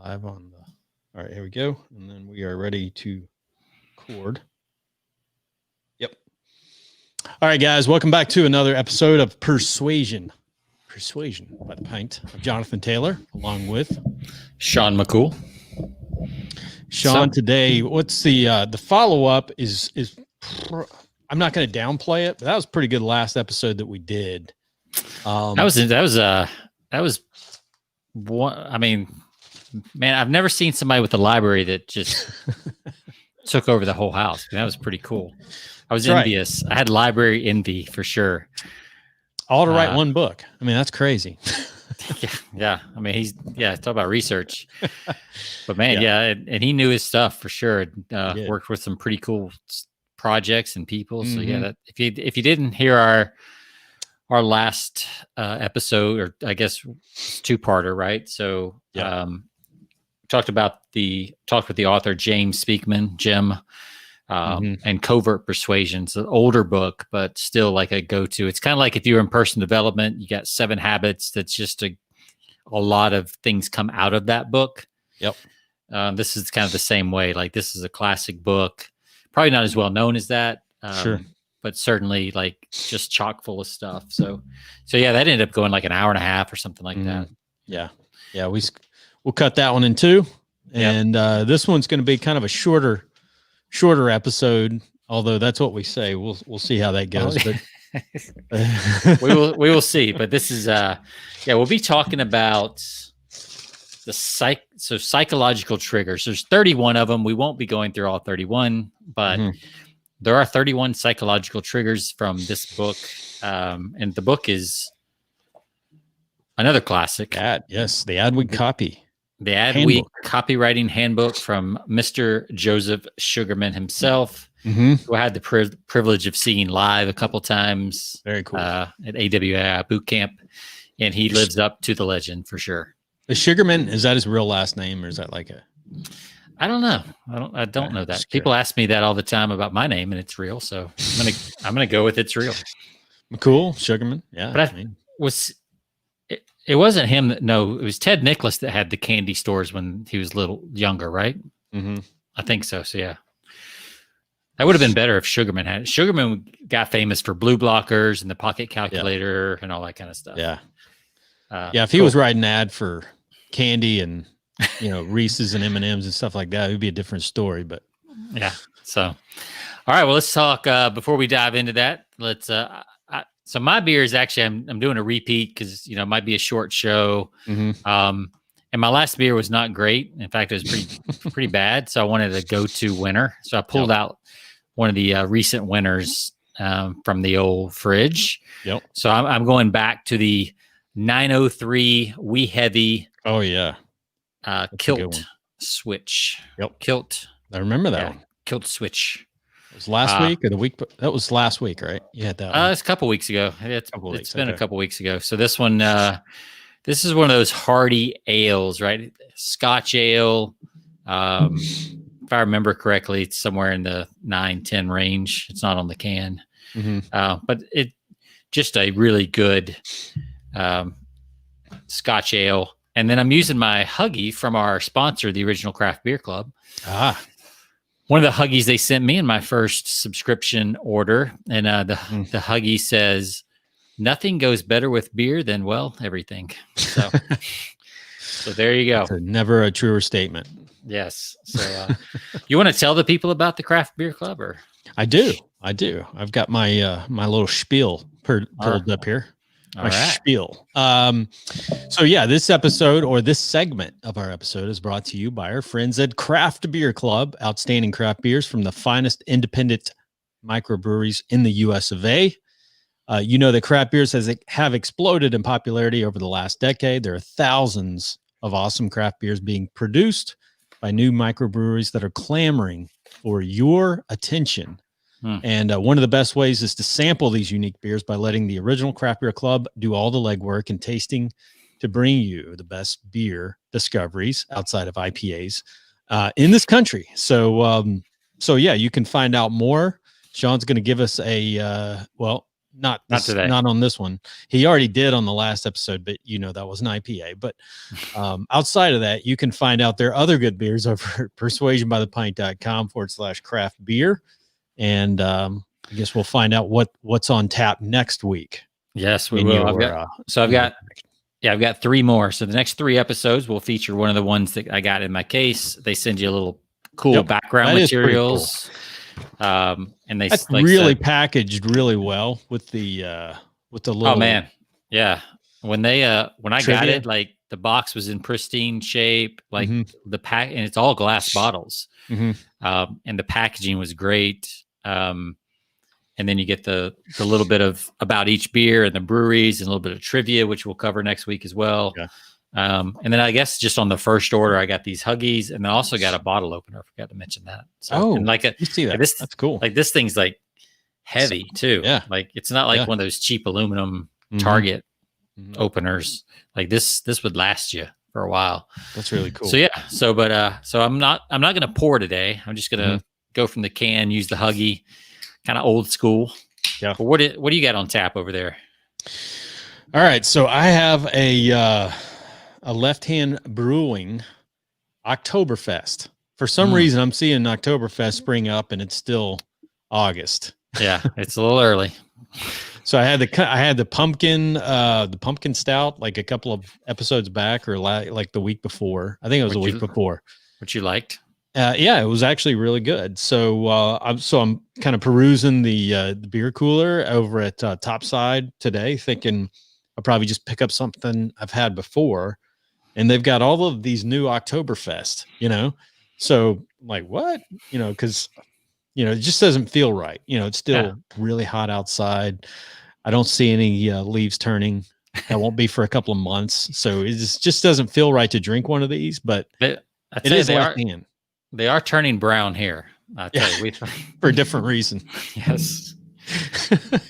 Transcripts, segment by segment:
Live on the. All right, here we go. And then we are ready to record. Yep. All right, guys, welcome back to another episode of Persuasion by the Pint. I'm Jonathan Taylor, along with Sean McCool. Sean, today, what's the follow-up is I'm not going to downplay it, but that was pretty good last episode that we did. That was one. I mean, man, I've never seen somebody with a library that just took over the whole house. That was pretty cool. I was envious. Right. I had library envy for sure. All to write one book. I mean, that's crazy. Yeah. I mean, talk about research. But man, and he knew his stuff for sure. Worked with some pretty cool projects and people. So that if you didn't hear our last episode, or I guess two-parter, right? So talked with the author James Speakman, Jim, and Covert Persuasion. It's an older book, but still like a go-to. It's kind of like if you're in personal development, you got 7 Habits. That's just a lot of things come out of that book. Yep. This is kind of the same way. Like, this is a classic book, probably not as well known as that. Sure. But certainly like just chock full of stuff. So yeah, that ended up going like an hour and a half or something like that. Yeah. We'll cut that one in 2. And this one's going to be kind of a shorter episode, although that's what we say. We'll see how that goes. But we will see. But this is we'll be talking about the psychological triggers. There's 31 of them. We won't be going through all 31, but there are 31 psychological triggers from this book. And the book is another classic. The Adweek Copy. The Adweek Copywriting Handbook from Mr. Joseph Sugarman himself, who I had the privilege of seeing live a couple times. Very cool. At AWI boot camp. And he lives up to the legend for sure. The Sugarman, is that his real last name, or is that like a... I don't know. I don't know that. People ask me that all the time about my name, and it's real. So I'm gonna go with it's real. Cool, Sugarman. Yeah, but it wasn't him that. No, it was Ted Nicholas that had the candy stores when he was a little younger, right? I think so. So yeah, that would have been better if Sugarman had it. Sugarman got famous for blue blockers and the pocket calculator and all that kind of stuff. Yeah, if he was writing an ad for candy and Reese's and M&Ms and stuff like that, it would be a different story. But yeah. So, all right. Well, let's talk before we dive into that. Let's. So my beer is actually I'm doing a repeat because it might be a short show. And my last beer was not great. In fact, it was pretty bad. So I wanted a go-to winner. So I pulled out one of the recent winners from the old fridge. Yep. So I'm going back to the 903 Wee Heavy. Oh yeah. Kilt switch. Yep. Kilt. I remember that one. Kilt switch. It was last week or the week? That was last week, right? You had that one. It's a couple weeks ago. It's been a couple weeks ago. So this one, this is one of those hearty ales, right? Scotch ale. If I remember correctly, it's somewhere in the 9-10 range. It's not on the can. But it just a really good Scotch ale. And then I'm using my Huggy from our sponsor, the Original Craft Beer Club. One of the Huggies they sent me in my first subscription order. And the Huggy says, nothing goes better with beer than, everything. So, so there you go. Never a truer statement. Yes. So you want to tell the people about the Craft Beer Club? Or I do. I've got my my little spiel pulled up here. My spiel. So this episode, or this segment of our episode, is brought to you by our friends at Craft Beer Club, outstanding craft beers from the finest independent microbreweries in the US of A. That craft beers have exploded in popularity over the last decade. There are thousands of awesome craft beers being produced by new microbreweries that are clamoring for your attention. And one of the best ways is to sample these unique beers by letting the Original Craft Beer Club do all the legwork and tasting to bring you the best beer discoveries outside of IPAs in this country. So you can find out more. Sean's going to give us not today. Not on this one. He already did on the last episode, but that was an IPA. But outside of that, you can find out their other good beers over at persuasionbythepint.com/craft beer. And I guess we'll find out what's on tap next week. Yes, we will. I've got 3 more. So the next 3 episodes will feature one of the ones that I got in my case. They send you a little cool background materials. Cool. And that's really packaged really well with the little. Oh man. Yeah. When I got it, like the box was in pristine shape, like the pack, and it's all glass bottles. And the packaging was great. And then you get the little bit of about each beer and the breweries and a little bit of trivia, which we'll cover next week as well. Yeah. And then I guess just on the first order, I got these Huggies, and I also got a bottle opener. I forgot to mention that. So, and you see that? That's cool. Like this thing's like heavy too. Yeah. Like it's not like one of those cheap aluminum Target openers. Like this would last you for a while. That's really cool. So yeah. So I'm not going to pour today. I'm just going to go from the can, use the Huggy. Kind of old school. Yeah. But what do you got on tap over there? All right. So I have a Left Hand Brewing Oktoberfest. For some reason, I'm seeing Oktoberfest spring up, and it's still August. Yeah, it's a little early. So I had the pumpkin stout like a couple of episodes back, or like the week before. I think it was the week before. What you liked? Yeah, it was actually really good. So I'm kind of perusing the beer cooler over at Topside today, thinking I'll probably just pick up something I've had before, and they've got all of these new Oktoberfest, So I'm like, what? Because it just doesn't feel right. It's still really hot outside. I don't see any leaves turning. That won't be for a couple of months, so it just doesn't feel right to drink one of these. But it is Left Hand. They are turning brown here. I tell you, for a different reason. Yes,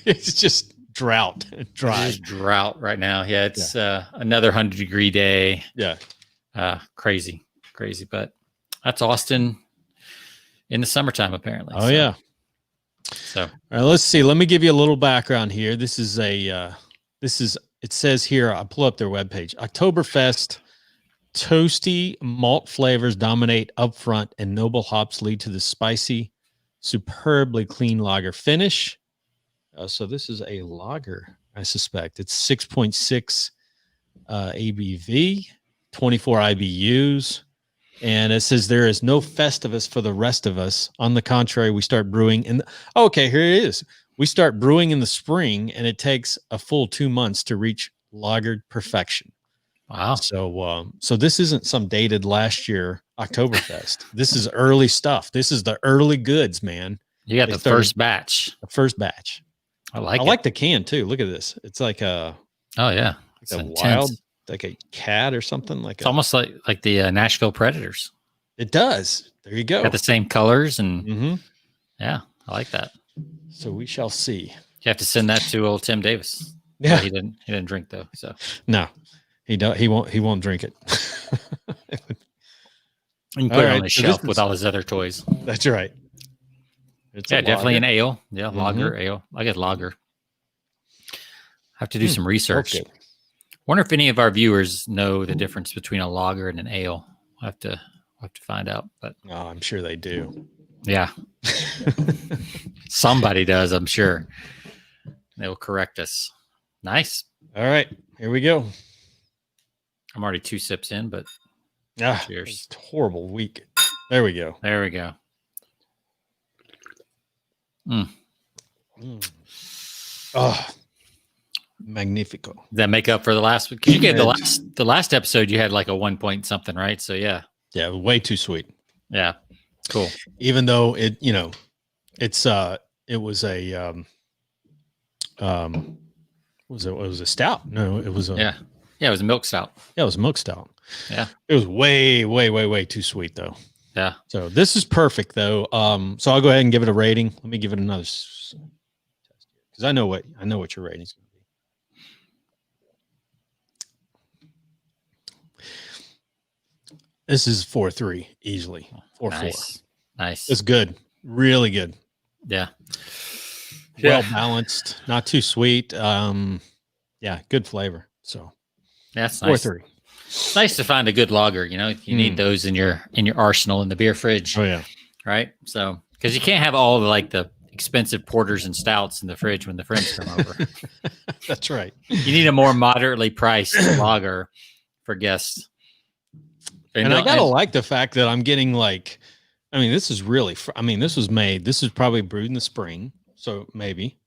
it's just dry. It's drought right now. Yeah, it's another 100-degree day. Yeah, crazy. But that's Austin in the summertime, apparently. Oh yeah. So all right, let's see. Let me give you a little background here. It says here. I'll pull up their webpage. Oktoberfest. Toasty malt flavors dominate up front, and noble hops lead to the spicy, superbly clean lager finish. So this is a lager, I suspect. It's 6.6 ABV, 24 IBUs. And it says there is no Festivus for the rest of us. On the contrary, we start brewing here it is. We start brewing in the spring, and it takes a full 2 months to reach lagered perfection. Wow. So this isn't some dated last year Oktoberfest. This is early stuff. This is the early goods, man. You got first batch. The first batch. I like the can too. Look at this. It's like a it's a wild, like a cat or something. It's almost like the Nashville Predators. It does. There you go. Got the same colors and yeah, I like that. So we shall see. You have to send that to old Tim Davis. Yeah, well, he didn't drink though. So no. He won't drink it. You can put it on the shelf with all his other toys. That's right. It's definitely an ale. Yeah, lager, ale. I get lager. I have to do some research. Okay. Wonder if any of our viewers know the difference between a lager and an ale. I'll have to find out. But I'm sure they do. Yeah. Somebody does, I'm sure. They will correct us. Nice. All right, here we go. I'm already 2 sips in, but cheers. It's a horrible week. There we go. Oh, magnifico. Does that make up for the last week? You gave the last episode, you had like a 1 point something, right? So yeah, way too sweet. Yeah, cool. Even though it was a was a stout. No, it was a it was a milk stout. Yeah, it was a milk stout. Yeah, it was way too sweet though. Yeah. So this is perfect though. So I'll go ahead and give it a rating. Let me give it another test because I know what your rating is going to be. This is 4.3 easily. 4.4. Nice. It's good. Really good. Yeah. well balanced, not too sweet. Yeah, good flavor. So that's nice. 4.3. It's nice to find a good lager. You need those in your arsenal in the beer fridge. Oh yeah, right. So because you can't have all the expensive porters and stouts in the fridge when the friends come over. That's right. You need a more moderately priced lager for guests. And I gotta like the fact that I'm getting like, I mean, this is really, this was probably brewed in the spring, so maybe.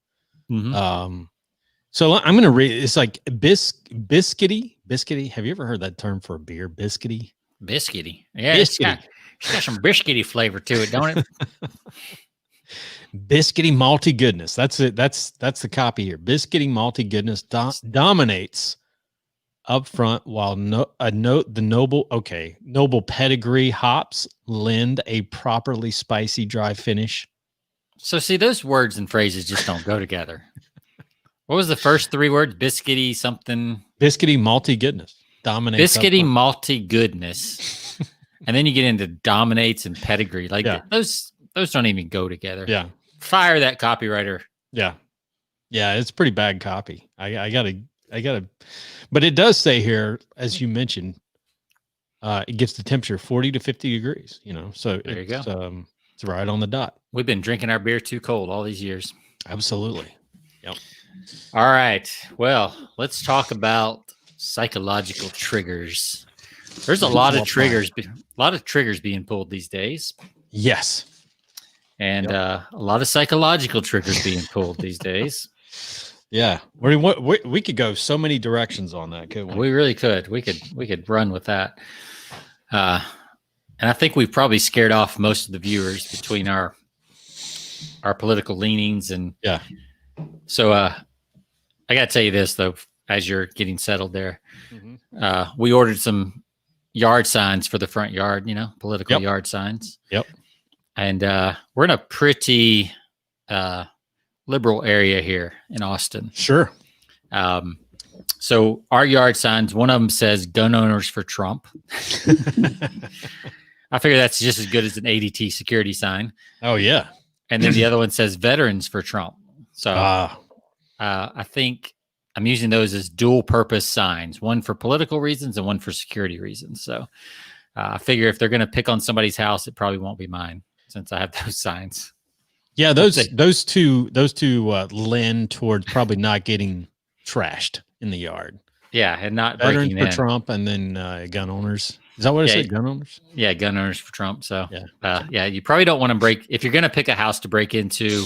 Mm-hmm. So I'm gonna read. It's like biscuity. Have you ever heard that term for a beer? Biscuity. Biscuity. Yeah, it's got some biscuity flavor to it, don't it? Biscuity malty goodness. That's it. That's the copy here. Biscuity malty goodness dominates up front, while the noble pedigree hops lend a properly spicy dry finish. So see, those words and phrases just don't go together. What was the first 3 words? Biscuity something. Biscuity malty goodness dominates. Biscuity malty goodness, and then you get into dominates and pedigree. Like those don't even go together. Yeah, fire that copywriter. Yeah, it's pretty bad copy. I gotta. But it does say here, as you mentioned, it gets the temperature 40 to 50 degrees. So there you go. It's right on the dot. We've been drinking our beer too cold all these years. Absolutely. Yep. All right. Well, let's talk about psychological triggers. There's a lot of triggers being pulled these days. Yes. And a lot of psychological triggers being pulled these days. Yeah, we could go so many directions on that, couldn't we? We really could. We could run with that. And I think we've probably scared off most of the viewers between our political leanings and So I got to tell you this though, as you're getting settled there, we ordered some yard signs for the front yard. Political yard signs. Yep. And we're in a pretty liberal area here in Austin. Sure. So our yard signs, one of them says "Gun Owners for Trump." I figure that's just as good as an ADT security sign. Oh yeah. And then the other one says "Veterans for Trump." So I think I'm using those as dual purpose signs, one for political reasons and one for security reasons. So I figure if they're going to pick on somebody's house, it probably won't be mine since I have those signs. Yeah, those two lend towards probably not getting trashed in the yard. Yeah, and not Veterans breaking for Trump, and then gun owners. Is that what it said? Gun owners. Yeah, gun owners for Trump. So you probably don't want to break if you're going to pick a house to break into.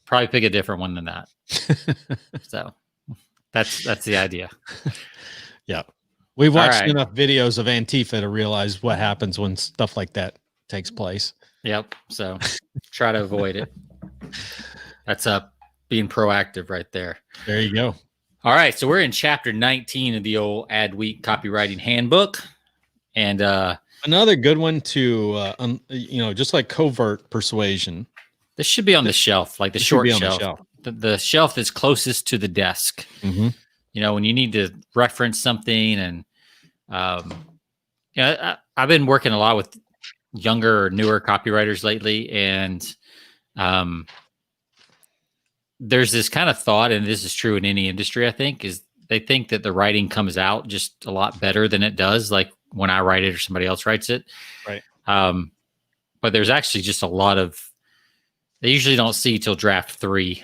Probably pick a different one than that. So that's the idea. Yeah, we've watched enough videos of Antifa to realize what happens when stuff like that takes place. Yep. So try to avoid it. That's being proactive right there. There you go. All right. So we're in chapter 19 of the old Adweek Copywriting Handbook. And another good one to, just like covert persuasion. This should be on the shelf, like the short shelf. The shelf that's closest to the desk. Mm-hmm. When you need to reference something. And, I've been working a lot with younger or newer copywriters lately. And there's this kind of thought, and this is true in any industry, I think, is they think that the writing comes out just a lot better than it does, like when I write it or somebody else writes it. Right. But there's actually just a lot of, they usually don't see till draft 3,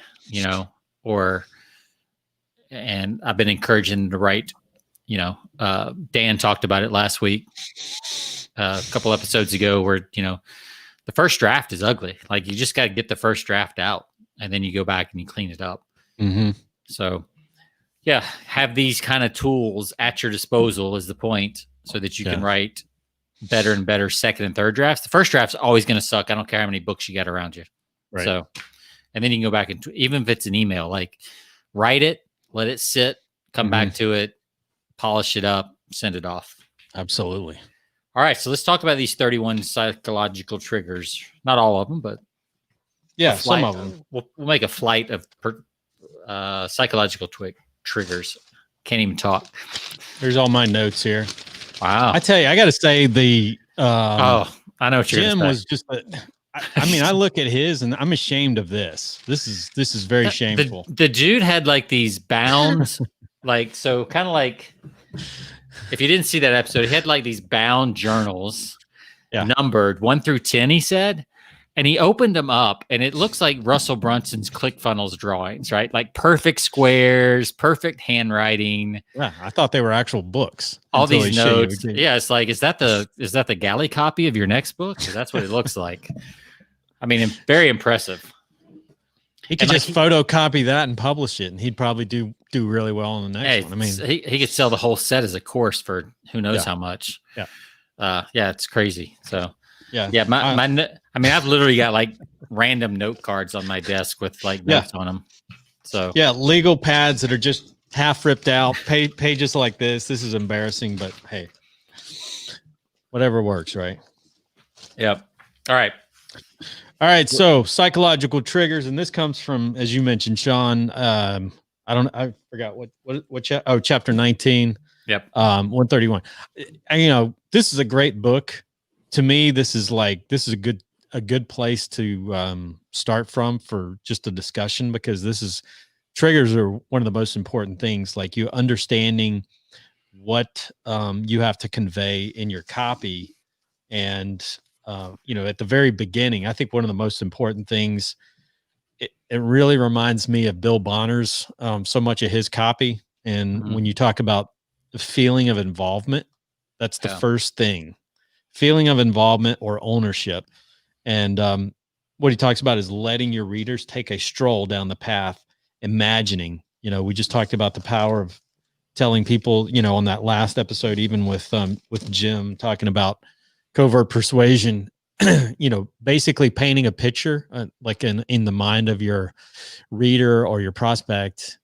and I've been encouraging to write, Dan talked about it last week, a couple episodes ago, where, the first draft is ugly. Like you just got to get the first draft out and then you go back and you clean it up. Mm-hmm. So have these kind of tools at your disposal is the point, so that you can write better and better second and third drafts. The first draft's always going to suck. I don't care how many books you got around you. Right. So, and then you can go back and even if it's an email, like write it, let it sit, come back to it, polish it up, send it off. Absolutely. All right. So let's talk about these 31 psychological triggers. Not all of them, but some of them. We'll make a flight of psychological triggers. Can't even talk. There's all my notes here. Wow. I tell you, I got to say I know what you're Jim gonna say. was just I mean, I look at his and I'm ashamed of this. This is very shameful. The dude had like these bounds, like, so kind of like, if you didn't see that episode, he had like these bound journals, numbered 1 through 10, he said. And he opened them up, and it looks like Russell Brunson's ClickFunnels drawings, right? Like perfect squares, perfect handwriting. Yeah, I thought they were actual books. All these notes. Yeah, it's like, is that the galley copy of your next book? Because that's what it looks like. I mean, very impressive. He could just photocopy that and publish it, and he'd probably do really well on the next one. I mean, he could sell the whole set as a course for who knows how much. Yeah, it's crazy. So. Yeah. I mean, I've literally got like random note cards on my desk with like notes on them. So yeah, legal pads that are just half ripped out, pages like this. This is embarrassing, but hey, whatever works, right? Yep. All right. So psychological triggers, and this comes from, as you mentioned, Sean. I forgot what chapter 19. Yep. 131. And, this is a great book. To me, this is a good place to start from for just a discussion, because triggers are one of the most important things. Like, you understanding what you have to convey in your copy, and at the very beginning, I think one of the most important things. It really reminds me of Bill Bonner's so much of his copy, and when you talk about the feeling of involvement, that's the first thing. Feeling of involvement or ownership. And what he talks about is letting your readers take a stroll down the path, imagining. We just talked about the power of telling people, on that last episode, even with Jim talking about covert persuasion, basically painting a picture like in the mind of your reader or your prospect,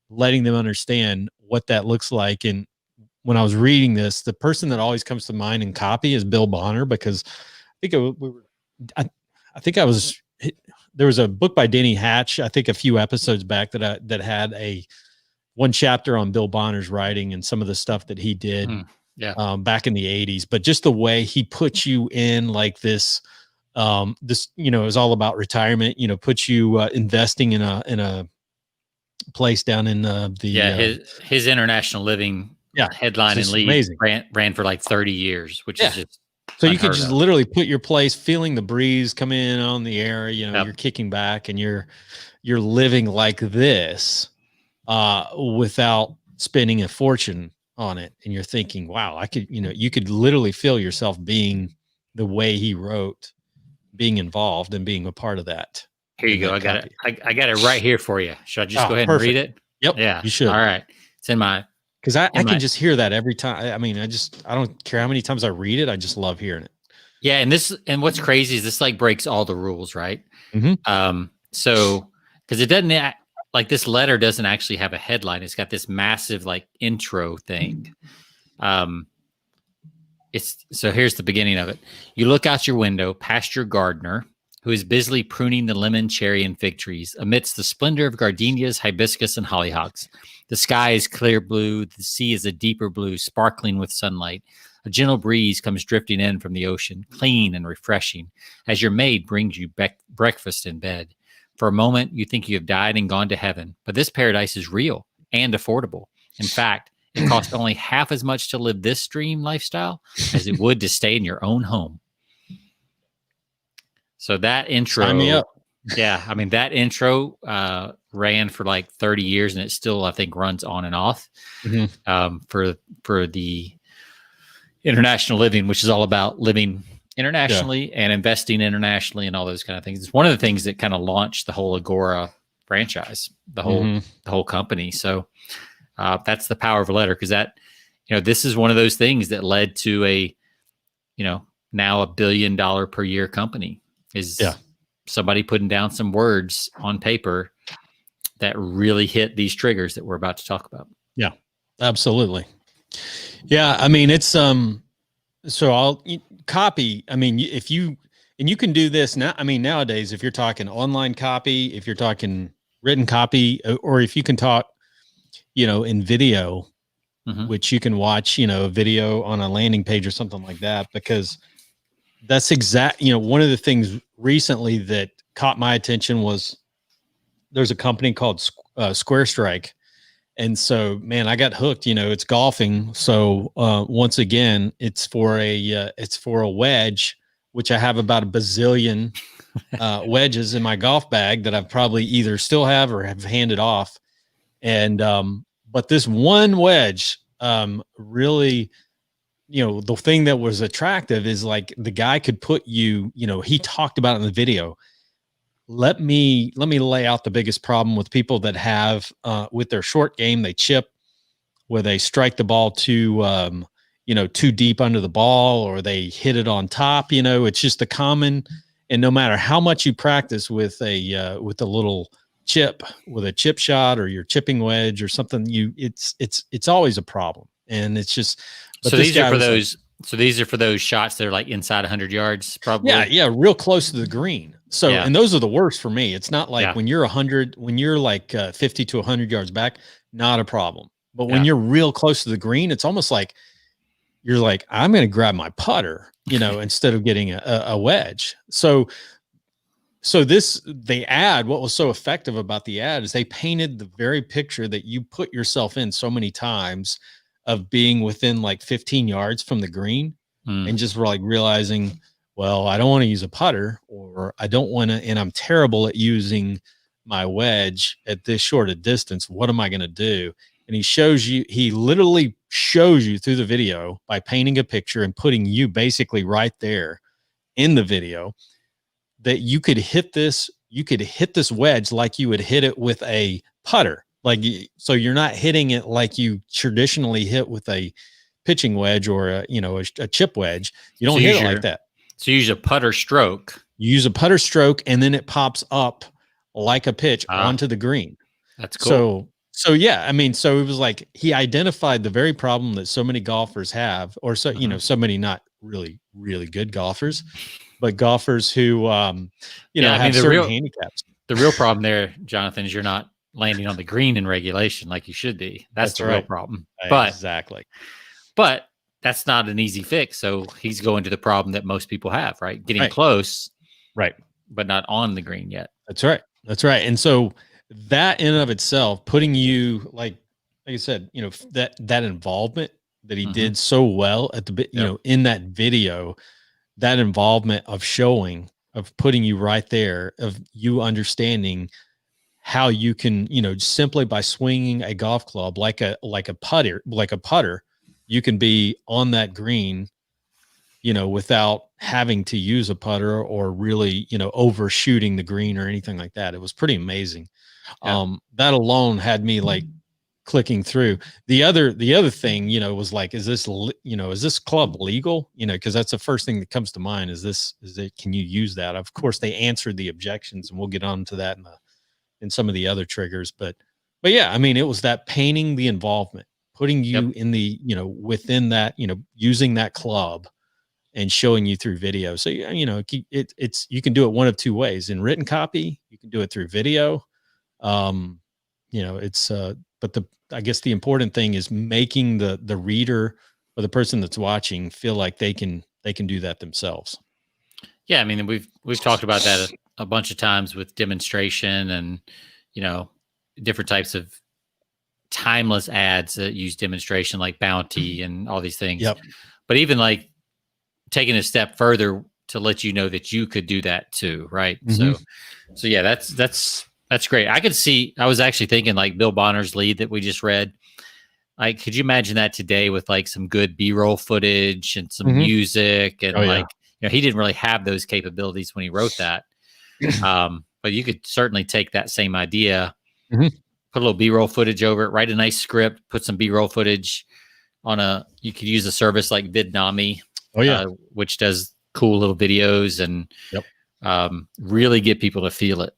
letting them understand what that looks like. And when I was reading this, the person that always comes to mind in copy is Bill Bonner, because there was a book by Denny Hatch, I think a few episodes back, that had one chapter on Bill Bonner's writing and some of the stuff that he did back in the 80s. But just the way he puts you in like this, it was all about retirement, puts you investing in a place down in his international living headline and lead ran for like 30 years, which is just so you could just literally put your place, feeling the breeze come in on the air, you're kicking back and you're living like this without spending a fortune on it. And you're thinking, wow, you could literally feel yourself being the way he wrote, being involved and being a part of that. Here you go. I got it. I got it right here for you. Should I just go ahead and read it? Yep. Yeah. You should. All right. It's in my. Because I can just hear that every time. I mean, I don't care how many times I read it. I just love hearing it. Yeah. And what's crazy is this like breaks all the rules, right? So, because it doesn't, like, this letter doesn't actually have a headline. It's got this massive like intro thing. So here's the beginning of it. You look out your window past your gardener, who is busily pruning the lemon, cherry, and fig trees amidst the splendor of gardenias, hibiscus, and hollyhocks. The sky is clear blue. The sea is a deeper blue, sparkling with sunlight. A gentle breeze comes drifting in from the ocean, clean and refreshing, as your maid brings you breakfast in bed. For a moment, you think you have died and gone to heaven, but this paradise is real and affordable. In fact, it costs only half as much to live this dream lifestyle as it would to stay in your own home. So that intro, sign me up. Yeah, I mean, that intro ran for like 30 years, and it still, I think, runs on and off for the international living, which is all about living internationally and investing internationally and all those kind of things. It's one of the things that kind of launched the whole Agora franchise, the whole company. So that's the power of a letter, because that, this is one of those things that led to a, now $1 billion per year company. Is somebody putting down some words on paper that really hit these triggers that we're about to talk about. Yeah, absolutely. Yeah. I mean, it's, so I'll copy. I mean, if you can do this now, I mean, nowadays, if you're talking online copy, if you're talking written copy, or if you can talk, in video, which you can watch, a video on a landing page or something like that, because that's one of the things recently that caught my attention was there's a company called Square Strike. And so, man, I got hooked. It's golfing. So once again, it's for a wedge, which I have about a bazillion wedges in my golf bag that I've probably either still have or have handed off. And but this one wedge really, the thing that was attractive is like the guy could put you, he talked about it in the video. Let me lay out the biggest problem with people that have with their short game, they chip, where they strike the ball too deep under the ball, or they hit it on top. It's just a common, and no matter how much you practice with a little chip, with a chip shot or your chipping wedge or something, it's always a problem. And it's just, so these are for those. So these are for those shots that are like inside 100 yards, probably. Yeah, real close to the green. So, and those are the worst for me. It's not like when you're 100, when you're like 50 to 100 yards back, not a problem. But when you're real close to the green, it's almost like you're like, I'm going to grab my putter, instead of getting a wedge. So the ad, what was so effective about the ad is they painted the very picture that you put yourself in so many times of being within like 15 yards from the green and just like realizing, well, I don't want to use a putter, or I don't want to, and I'm terrible at using my wedge at this short a distance. What am I going to do? And he literally shows you through the video by painting a picture and putting you basically right there in the video that you could hit this wedge like you would hit it with a putter. So you're not hitting it like you traditionally hit with a pitching wedge or a chip wedge. You don't hit it like that. So you use a putter stroke. You use a putter stroke, and then it pops up like a pitch onto the green. That's cool. So yeah, I mean, so it was like he identified the very problem that so many golfers have, or so so many not really, really good golfers, but golfers who have certain handicaps. The real problem there, Jonathan, is you're not landing on the green in regulation like you should be. That's the real problem. Exactly. But that's not an easy fix. So he's going to the problem that most people have, right? Getting close, right, but not on the green yet. That's right. And so that in and of itself, putting you like I said, that involvement that he did so well at the in that video, that involvement of putting you right there, of you understanding how you can, simply by swinging a golf club like a putter, you can be on that green, without having to use a putter or really, overshooting the green or anything like that. It was pretty amazing. Yeah. That alone had me like clicking through. The other thing, was like, is this club legal? Because that's the first thing that comes to mind. Can you use that? Of course, they answered the objections, and we'll get on to that in some of the other triggers, but yeah, I mean, it was that painting the involvement, putting you in the, within that, using that club and showing you through video. So, you can do it one of two ways: in written copy, you can do it through video. But I guess the important thing is making the reader or the person that's watching feel like they can do that themselves. Yeah. I mean, we've talked about that a bunch of times with demonstration and, different types of timeless ads that use demonstration, like Bounty and all these things. Yep. But even like taking a step further to let you know that you could do that too. Right. So yeah, that's great. I was actually thinking like Bill Bonner's lead that we just read. Like, could you imagine that today with like some good B-roll footage and some music and he didn't really have those capabilities when he wrote that. But you could certainly take that same idea, put a little B-roll footage over it, write a nice script, put some B-roll footage you could use a service like Vidnami, which does cool little videos and really get people to feel it,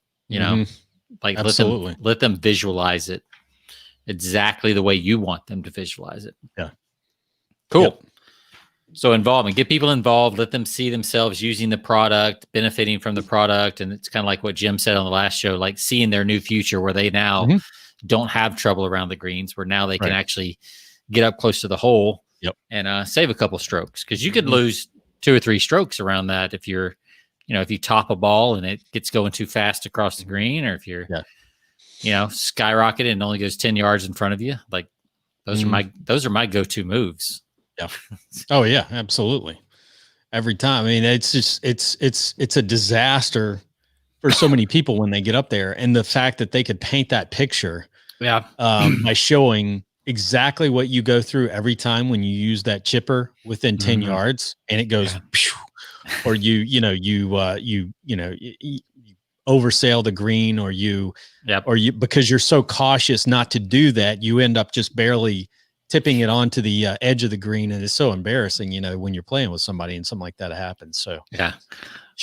like absolutely let them visualize it exactly the way you want them to visualize it. Yeah. Cool. Yep. So involvement, get people involved, let them see themselves using the product, benefiting from the product. And it's kind of like what Jim said on the last show, like seeing their new future where they now don't have trouble around the greens, where now they can actually get up close to the hole and save a couple strokes. Because you could lose 2 or 3 strokes around that if you're, if you top a ball and it gets going too fast across the green, or if you're, skyrocket and it only goes 10 yards in front of you, like those are my go-to moves. Yeah. Oh yeah, absolutely. Every time. I mean, it's just, it's a disaster for so many people when they get up there, and the fact that they could paint that picture by showing exactly what you go through every time when you use that chipper within 10 yards and it goes, or you oversail the green, or you, because you're so cautious not to do that, you end up just barely tipping it onto the edge of the green. And it's so embarrassing, when you're playing with somebody and something like that happens. So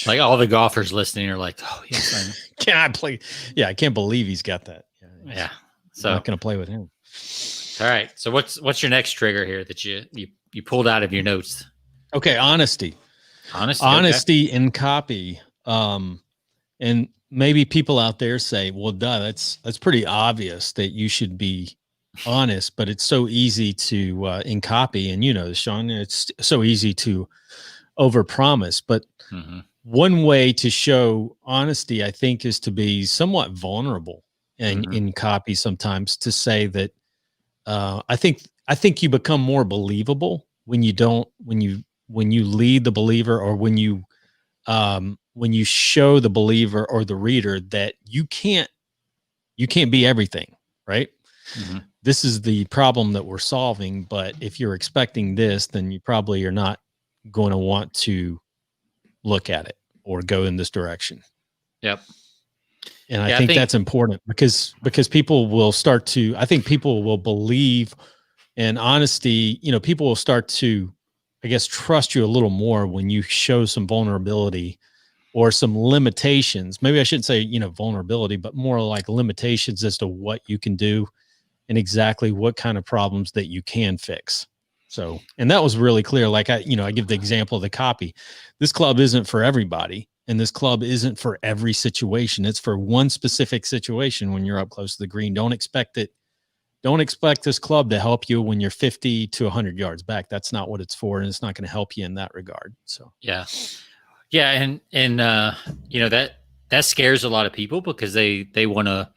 like all the golfers listening are like, oh yes, I can't believe he's got that. So I'm not going to play with him. All right. So what's your next trigger here that you pulled out of your notes? Okay. Honesty in copy. And maybe people out there say, well, duh, that's pretty obvious that you should be honest, but it's so easy to, in copy, and Sean, it's so easy to overpromise. But one way to show honesty, I think, is to be somewhat vulnerable in copy sometimes, to say that, I think you become more believable when you lead the believer, or when you show the believer or the reader that you can't be everything, right? This is the problem that we're solving, but if you're expecting this, then you probably are not going to want to look at it or go in this direction. Yep. And I think that's important, because people will start to, I think people will believe in honesty. People will start to, I guess, trust you a little more when you show some vulnerability or some limitations. Maybe I shouldn't say, vulnerability, but more like limitations as to what you can do and exactly what kind of problems that you can fix. So, and that was really clear. Like I give the example of the copy. This club isn't for everybody, and this club isn't for every situation. It's for one specific situation when you're up close to the green. Don't expect this club to help you when you're 50 to 100 yards back. That's not what it's for, and it's not going to help you in that regard. So, and that scares a lot of people, because they want to,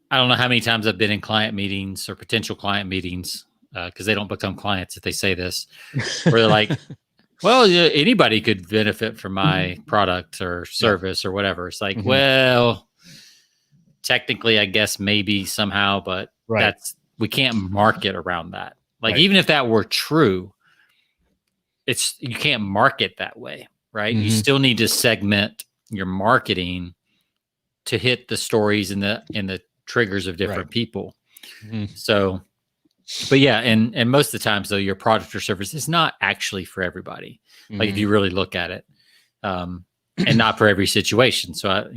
I don't know how many times I've been in client meetings or potential client meetings, because they don't become clients if they say this, where they're like, well, anybody could benefit from my product or service or whatever. It's like, well, technically, I guess maybe somehow, but we can't market around that. Like, even if that were true, you can't market that way, right? You still need to segment your marketing to hit the stories and the triggers of different people. So, but and most of the times though, your product or service is not actually for everybody. Like if you really look at it, and not for every situation. So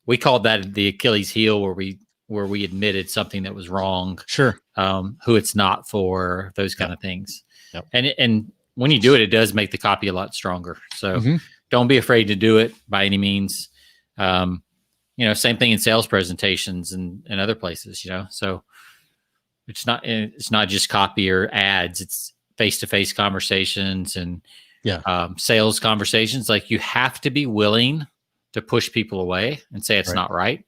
we called that the Achilles heel, where we admitted something that was wrong. Sure. Who it's not for, those kind of things. Yep. And when you do it, it does make the copy a lot stronger. So don't be afraid to do it by any means. Same thing in sales presentations and other places, so it's not just copy or ads, it's face-to-face conversations and sales conversations. Like, you have to be willing to push people away and say it's not right.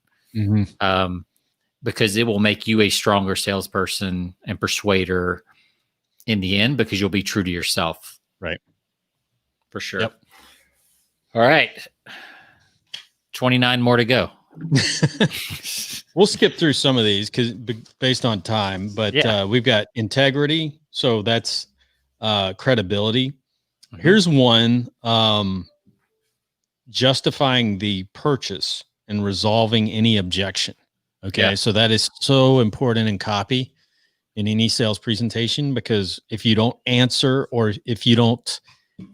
Because it will make you a stronger salesperson and persuader in the end, because you'll be true to yourself. Right. For sure. Yep. All right. 29 more to go. We'll skip through some of these based on time, but we've got integrity. So that's credibility. Here's one, justifying the purchase and resolving any objection. Okay. So that is so important in copy in any sales presentation, because if you don't answer, or if you don't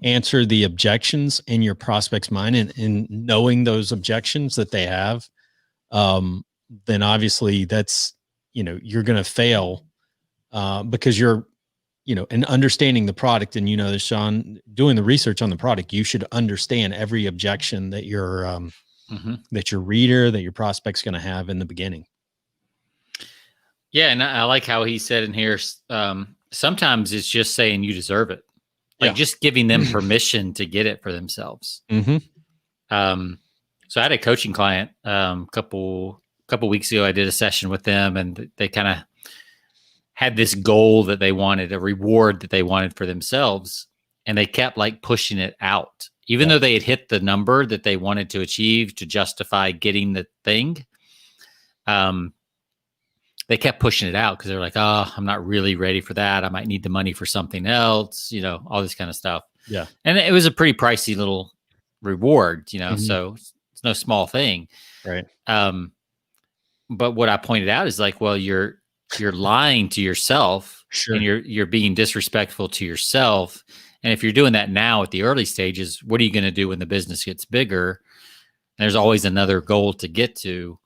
answer the objections in your prospect's mind, and knowing those objections that they have, then obviously that's, you're going to fail, because you're, in understanding the product. And this, Sean, doing the research on the product, you should understand every objection that that your reader, that your prospect's going to have in the beginning. Yeah. And I like how he said in here, sometimes it's just saying you deserve it. like just giving them permission to get it for themselves. So I had a coaching client couple weeks ago. I did a session with them, and they kind of had this goal that they wanted, a reward that they wanted for themselves, and they kept like pushing it out, even though they had hit the number that they wanted to achieve to justify getting the thing. They kept pushing it out because they're like, oh, I'm not really ready for that. I might need the money for something else, all this kind of stuff. Yeah. And it was a pretty pricey little reward, so it's no small thing. Right. But what I pointed out is like, well, you're lying to yourself, and you're being disrespectful to yourself. And if you're doing that now at the early stages, what are you going to do when the business gets bigger? There's always another goal to get to.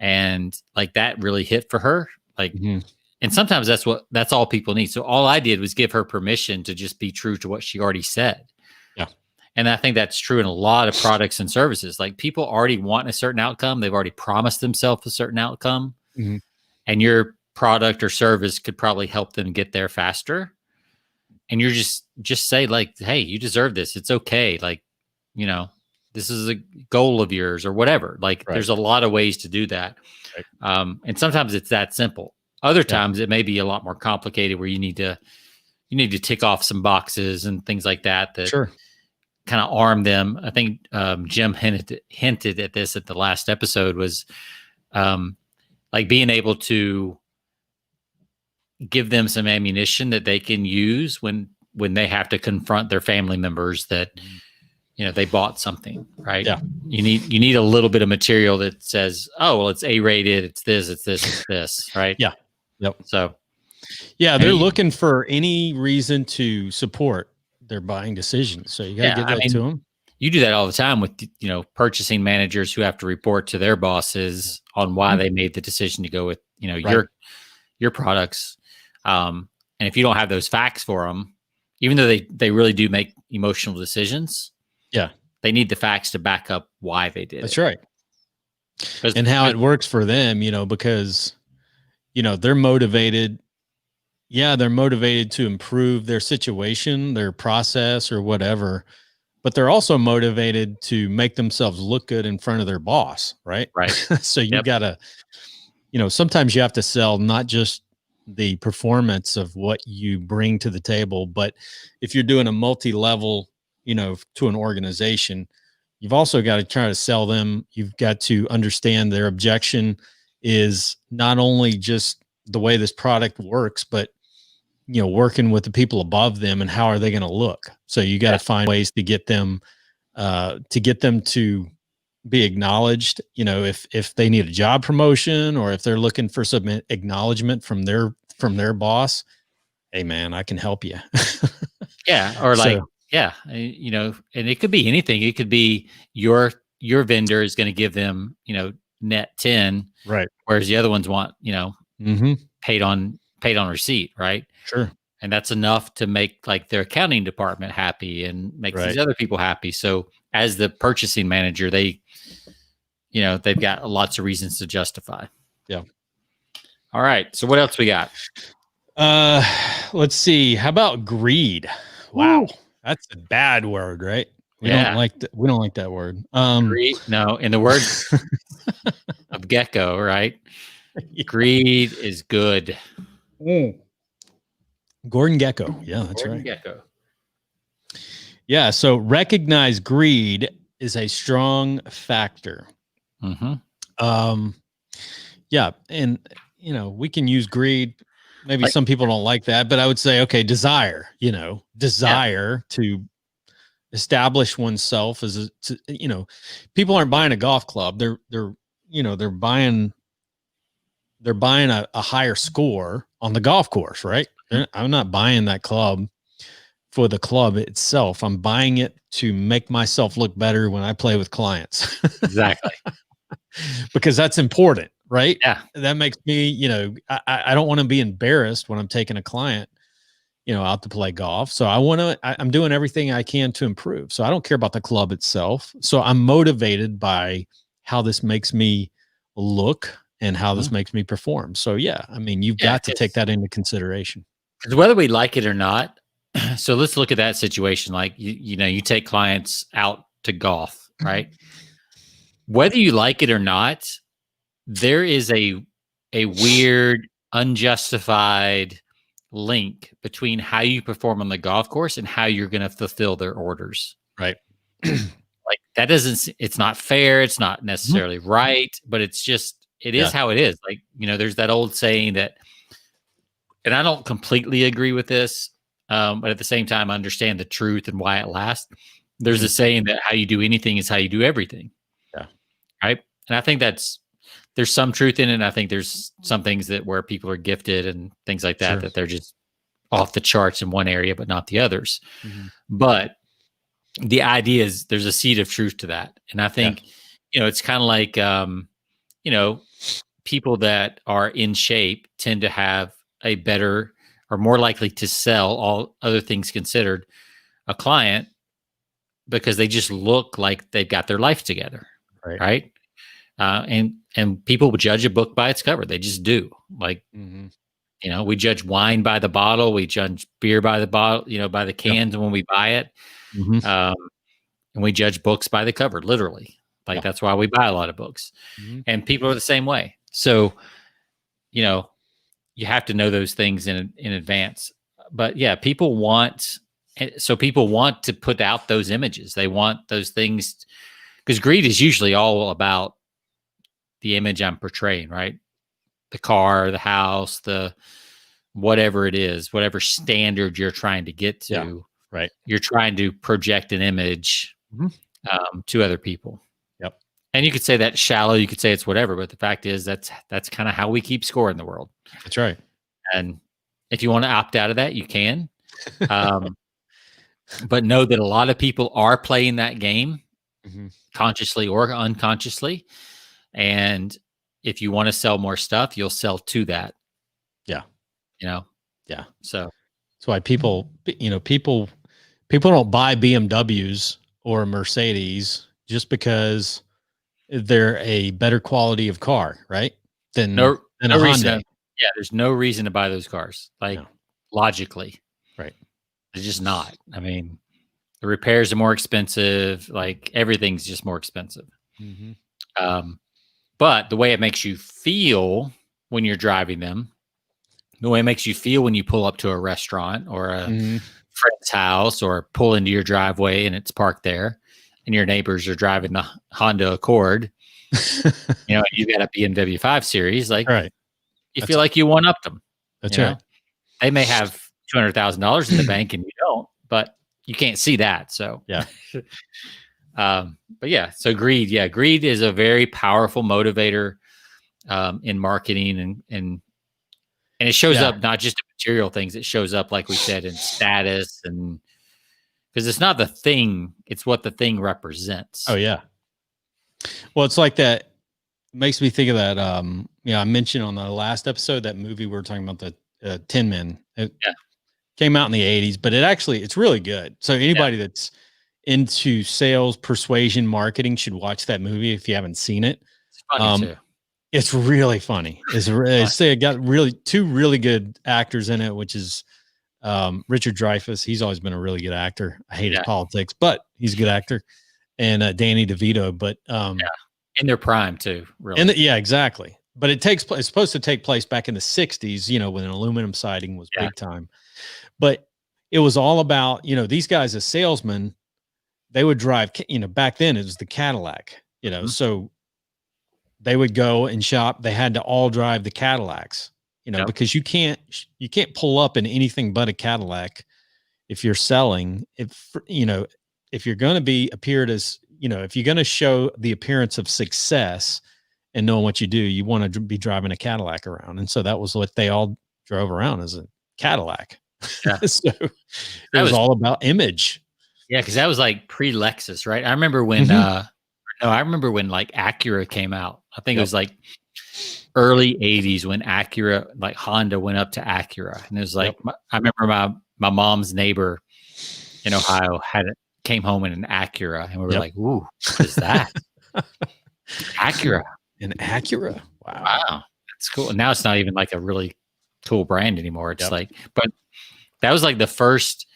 And like that really hit for her. Like, and sometimes that's all people need. So all I did was give her permission to just be true to what she already said. Yeah. And I think that's true in a lot of products and services. Like people already want a certain outcome. They've already promised themselves a certain outcome. And your product or service could probably help them get there faster. And you're just say like, hey, you deserve this. It's okay. Like, this is a goal of yours or whatever. Like there's a lot of ways to do that. And sometimes it's that simple. Other times it may be a lot more complicated where you need to tick off some boxes and things like that kind of arm them. I think Jim hinted at this at the last episode was like being able to give them some ammunition that they can use when they have to confront their family members that they bought something, right? Yeah. You need a little bit of material that says, oh, well, it's A-rated, it's this, right? Yeah. Yep. So yeah, they're looking for any reason to support their buying decisions. So you got to give that to them. You do that all the time with, purchasing managers who have to report to their bosses on why they made the decision to go with, your products. And if you don't have those facts for them, even though they really do make emotional decisions, they need the facts to back up why they did. That's right. And how it works for them, because, they're motivated. Yeah, they're motivated to improve their situation, their process or whatever, but they're also motivated to make themselves look good in front of their boss, right? Right. So you gotta, sometimes you have to sell not just the performance of what you bring to the table, but if you're doing a multi-level, to an organization, you've also got to try to sell them. You've got to understand their objection is not only just the way this product works, but working with the people above them and how are they going to look. So you got to find ways to get them to be acknowledged. If they need a job promotion or if they're looking for some acknowledgement from their boss, hey man, I can help you. Yeah. Or and it could be anything. It could be your vendor is going to give them, net 10, right? Whereas the other ones want, paid on receipt, right? Sure. And that's enough to make like their accounting department happy and make these other people happy. So as the purchasing manager, they've got lots of reasons to justify. Yeah. All right. So what else we got? Let's see. How about greed? Wow. That's a bad word, right? We don't like that word. Greed, no, in the words of Gecko, right? Greed is good. Gordon Gecko. Yeah, that's Gordon right. Gecko. Yeah. So recognize greed is a strong factor. Yeah. And, we can use greed. Maybe some people don't like that, but I would say, okay, desire to establish oneself as people aren't buying a golf club. They're buying a higher score on the golf course, right? I'm not buying that club for the club itself. I'm buying it to make myself look better when I play with clients. Exactly. Because that's important, right? Yeah. That makes me, I don't want to be embarrassed when I'm taking a client, out to play golf. So I'm doing everything I can to improve. So I don't care about the club itself. So I'm motivated by how this makes me look and how this makes me perform. So yeah, I mean, you've got to take that into consideration. Because whether we like it or not, So let's look at that situation. Like, you take clients out to golf, right? Whether you like it or not, there is a weird, unjustified link between how you perform on the golf course and how you're going to fulfill their orders. Right. Like, that it's not fair. It's not necessarily right, but it is how it is. Like, there's that old saying that, and I don't completely agree with this, but at the same time, I understand the truth and why it lasts. There's a saying that how you do anything is how you do everything. Yeah. Right. And I think there's some truth in it. And I think there's some things where people are gifted and things like that, that they're just off the charts in one area, but not the others. But the idea is there's a seed of truth to that. And I think, it's kind of like, people that are in shape tend to have a better, or more likely to sell, all other things considered, a client, because they just look like they've got their life together. Right. And people would judge a book by its cover. They just do. Like, we judge wine by the bottle. We judge beer by the bottle, by the cans when we buy it. And we judge books by the cover, literally. Like, that's why we buy a lot of books. And people are the same way. So, you have to know those things in advance. But yeah, people want to put out those images. They want those things, because greed is usually all about the image I'm portraying, right? The car, the house, the whatever it is, whatever standard you're trying to get to, right? You're trying to project an image to other people. Yep. And you could say that's shallow, you could say it's whatever, but the fact is that's kind of how we keep score in the world. That's right. And if you want to opt out of that, you can. But know that a lot of people are playing that game, consciously or unconsciously. And if you want to sell more stuff, you'll sell to that. Yeah. Yeah. So that's why people don't buy BMWs or Mercedes just because they're a better quality of car, right? Than a Honda. Yeah, there's no reason to buy those cars. Like, logically. Right. It's just not. I mean, the repairs are more expensive. Like, everything's just more expensive. But the way it makes you feel when you're driving them, the way it makes you feel when you pull up to a restaurant or a friend's house, or pull into your driveway and it's parked there, and your neighbors are driving the Honda Accord, you got a BMW 5 Series, like, you feel like you one-upped them. That's right. They may have $200,000 in the bank and you don't, but you can't see that. So but yeah, so greed is a very powerful motivator in marketing, and it shows up not just in material things. It shows up, like we said, in status, and because it's not the thing, it's what the thing represents. Oh yeah. Well, it's like that. Makes me think of that. I mentioned on the last episode that movie we were talking about, the Tin Men. It came out in the 80s, but it's really good. So anybody that's into sales, persuasion, marketing should watch that movie if you haven't seen it. It's funny too. It's really funny. It got two really good actors in it, which is Richard Dreyfuss. He's always been a really good actor. I hate his politics, but he's a good actor. And Danny DeVito, but in their prime too, really. And exactly. But it's supposed to take place back in the 60s, when an aluminum siding was big time. But it was all about, these guys as salesmen, they would drive, back then it was the Cadillac, so they would go and shop. They had to all drive the Cadillacs, because you can't pull up in anything but a Cadillac if you're selling. If you're going to be appeared as, if you're going to show the appearance of success and knowing what you do, you want to be driving a Cadillac around. And so that was what they all drove around, as a Cadillac. Yeah. So it was all about image. Yeah. Cause that was like pre-Lexus, right? I remember when, like Acura came out. I think it was like early 80s when Acura, like Honda went up to Acura. And it was like, I remember my mom's neighbor in Ohio came home in an Acura, and we were like, ooh, what is that? Acura. An Acura. Wow. That's cool. And now it's not even like a really cool brand anymore. It's like, but that was like the first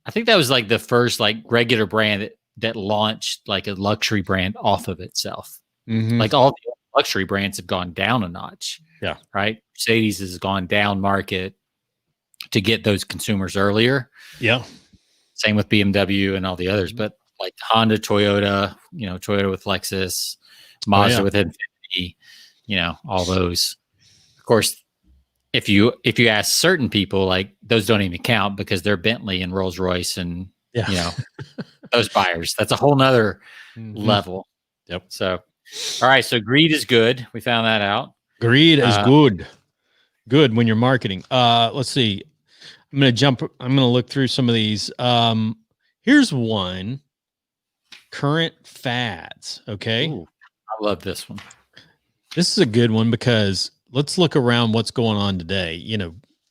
I think that was like the first like regular brand that launched like a luxury brand off of itself. Like all the luxury brands have gone down a notch. Yeah. Right. Mercedes has gone down market to get those consumers earlier. Yeah. Same with BMW and all the others, but like Honda, Toyota, Toyota with Lexus, Mazda with Infiniti, all those. Of course, if you ask certain people, like those don't even count because they're Bentley and Rolls Royce and those buyers. That's a whole nother level. Yep. So, all right. So greed is good. We found that out. Greed is good. Good when you're marketing. Let's see. I'm going to look through some of these. Here's one. Current fads. Okay. Ooh, I love this one. This is a good one because let's look around what's going on today.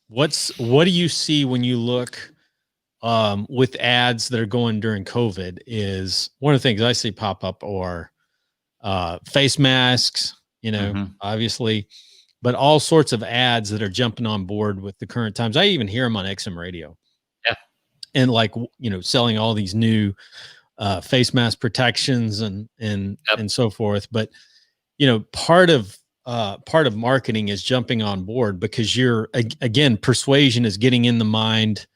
What do you see when you look with ads that are going during COVID is one of the things I see pop up or face masks, obviously, but all sorts of ads that are jumping on board with the current times. I even hear them on XM radio. Yeah. And like, selling all these new face mask protections and so forth. But, part of marketing is jumping on board because again, persuasion is getting in the mind,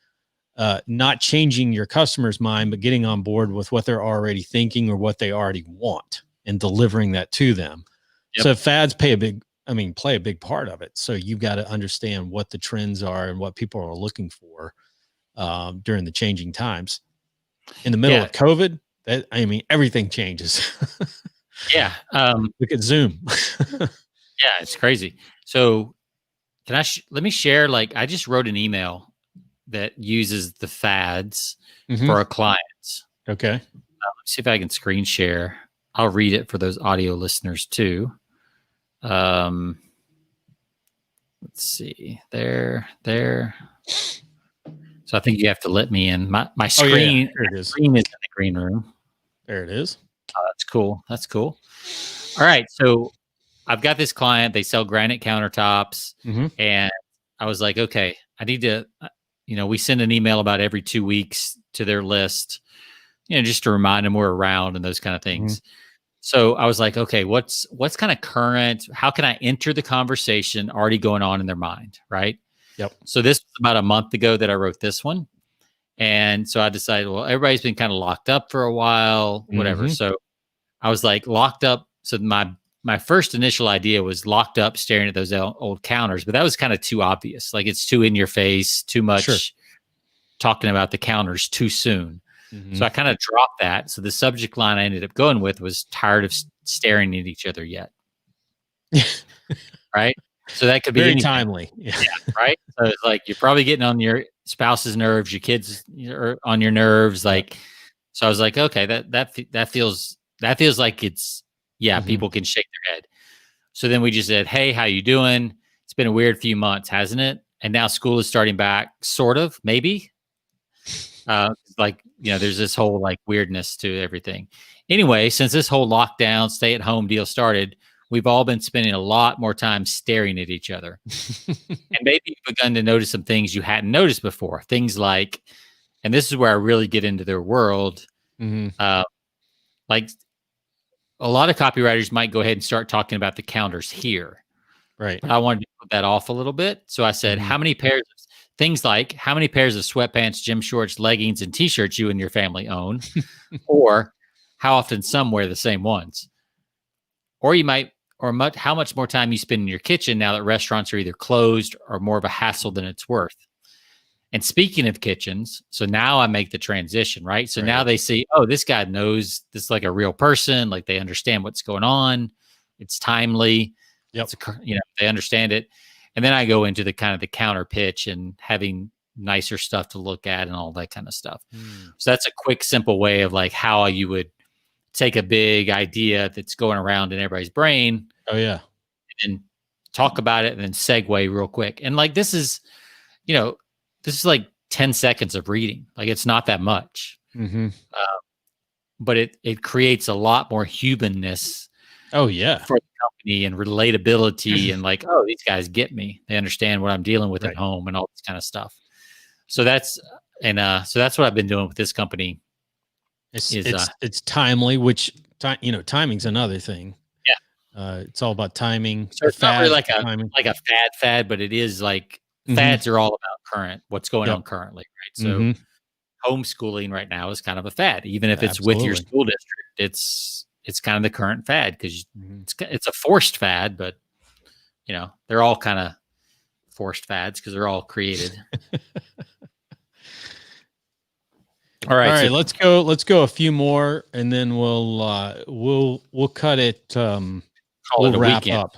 not changing your customer's mind, but getting on board with what they're already thinking or what they already want and delivering that to them. Yep. So fads play a big part of it. So you've got to understand what the trends are and what people are looking for during the changing times. In the middle of COVID, everything changes. Yeah. Look at Zoom. Yeah, it's crazy. So let me share, like, I just wrote an email that uses the fads for our clients. Okay. Let's see if I can screen share. I'll read it for those audio listeners too. Let's see there. So I think you have to let me in. My screen, There it is. Screen is in the green room. There it is. Oh, that's cool. All right. So I've got this client, they sell granite countertops, and I was like, okay, I need to, we send an email about every 2 weeks to their list, just to remind them we're around and those kind of things. So I was like, okay, what's kind of current? How can I enter the conversation already going on in their mind? Right. Yep. So this was about a month ago that I wrote this one. And so I decided, well, everybody's been kind of locked up for a while, whatever. So I was like locked up. So my first initial idea was locked up staring at those old counters, but that was kind of too obvious. Like it's too in your face, too much talking about the counters too soon. So I kind of dropped that. So the subject line I ended up going with was tired of staring at each other yet. Right. So that could be very timely. Yeah. Right. So it's like, you're probably getting on your spouse's nerves, your kids are on your nerves. Like, so I was like, okay, that feels like it's, people can shake their head. So then we just said, hey, how you doing? It's been a weird few months, hasn't it? And now school is starting back, sort of, maybe. There's this whole like weirdness to everything. Anyway, since this whole lockdown, stay at home deal started, we've all been spending a lot more time staring at each other. And maybe you've begun to notice some things you hadn't noticed before. Things like, and this is where I really get into their world. Like a lot of copywriters might go ahead and start talking about the counters here. Right. But I wanted to put that off a little bit. So I said, how many pairs of sweatpants, gym shorts, leggings, and t-shirts you and your family own? Or how often some wear the same ones? Or how much more time you spend in your kitchen now that restaurants are either closed or more of a hassle than it's worth. And speaking of kitchens, so now I make the transition, right? So now they see, oh, this guy knows this like a real person, like they understand what's going on. It's timely. Yep. They understand it. And then I go into the kind of the counter pitch and having nicer stuff to look at and all that kind of stuff. So that's a quick, simple way of like how you would take a big idea that's going around in everybody's brain. Oh yeah. And talk about it and then segue real quick. And like, this is like 10 seconds of reading. Like it's not that much, but it creates a lot more humanness. Oh yeah. For the company and relatability and like, oh, these guys get me. They understand what I'm dealing with at home and all this kind of stuff. So that's And so that's what I've been doing with this company. It's timely, which timing's another thing. Yeah. It's all about timing. So it's not really like a fad, but it is like fads are all about what's going on currently, right? So homeschooling right now is kind of a fad, even if it's with your school district. It's kind of the current fad because it's a forced fad, but they're all kind of forced fads because they're all created. All right, let's go a few more, and then we'll cut it. We'll wrap up.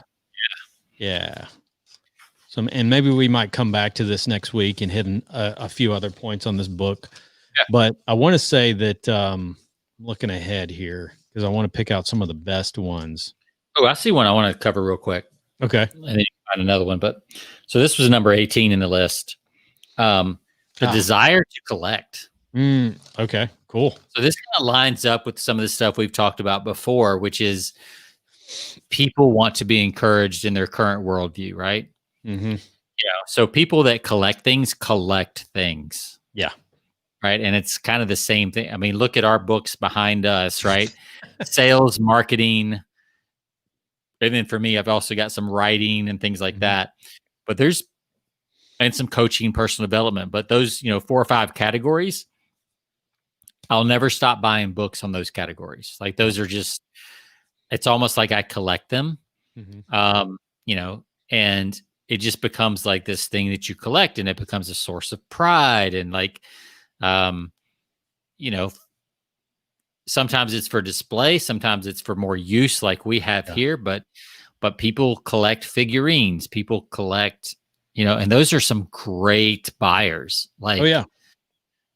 Yeah. And maybe we might come back to this next week and hit a few other points on this book. Yeah. But I want to say that looking ahead here, because I want to pick out some of the best ones. Oh, I see one I want to cover real quick. Okay. And then you find another one. But so this was number 18 in the list. The desire to collect. Okay, cool. So this kind of lines up with some of the stuff we've talked about before, which is people want to be encouraged in their current worldview, right? So people that collect things. Yeah. Right. And it's kind of the same thing. I mean, look at our books behind us, right? Sales, marketing. And then for me, I've also got some writing and things like that. But and some coaching, personal development. But those, 4 or 5 categories, I'll never stop buying books on those categories. Like those are just, it's almost like I collect them, and it just becomes like this thing that you collect, and it becomes a source of pride. And like, sometimes it's for display, sometimes it's for more use like we have here, but people collect figurines, people collect, and those are some great buyers. Like,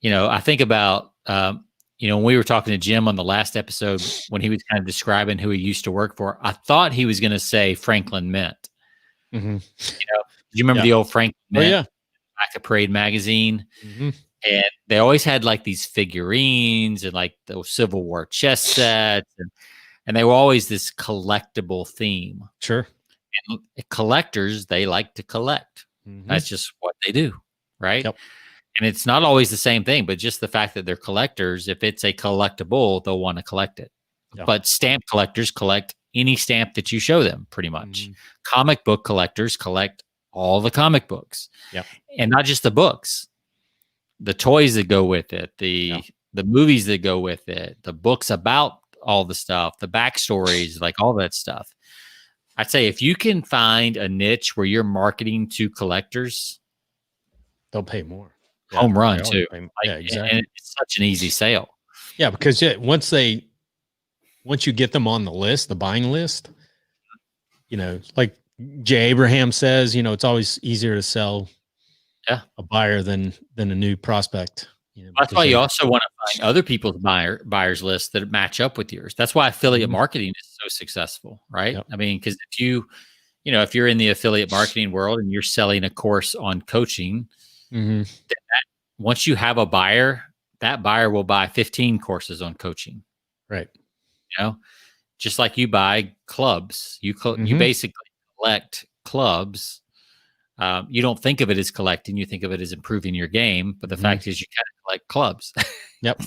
I think about, when we were talking to Jim on the last episode, when he was kind of describing who he used to work for, I thought he was going to say Franklin Mint. Do you remember the old Franklin Mint? Back of Parade magazine? And they always had like these figurines and like the Civil War chess sets, and they were always this collectible theme. Sure. And collectors, they like to collect. That's just what they do, right? Yep. And it's not always the same thing, but just the fact that they're collectors, if it's a collectible, they'll want to collect it. Yep. But stamp collectors collect any stamp that you show them, pretty much. Comic book collectors collect all the comic books. Yep. And not just the books, the toys that go with it, the movies that go with it, the books about all the stuff, the backstories, like all that stuff. I'd say if you can find a niche where you're marketing to collectors, they'll pay more. Home run too. Exactly. And it's such an easy sale. Yeah, because once you get them on the list, the buying list, like Jay Abraham says, it's always easier to sell a buyer than a new prospect. That's why you also want to find other people's buyers lists that match up with yours. That's why affiliate marketing is so successful, right? Yep. I mean, because if you're in the affiliate marketing world and you're selling a course on coaching, then once you have a buyer, that buyer will buy 15 courses on coaching. Right. Just like you buy clubs, you basically collect clubs. You don't think of it as collecting, you think of it as improving your game. But the fact is you kind of collect clubs. Yep.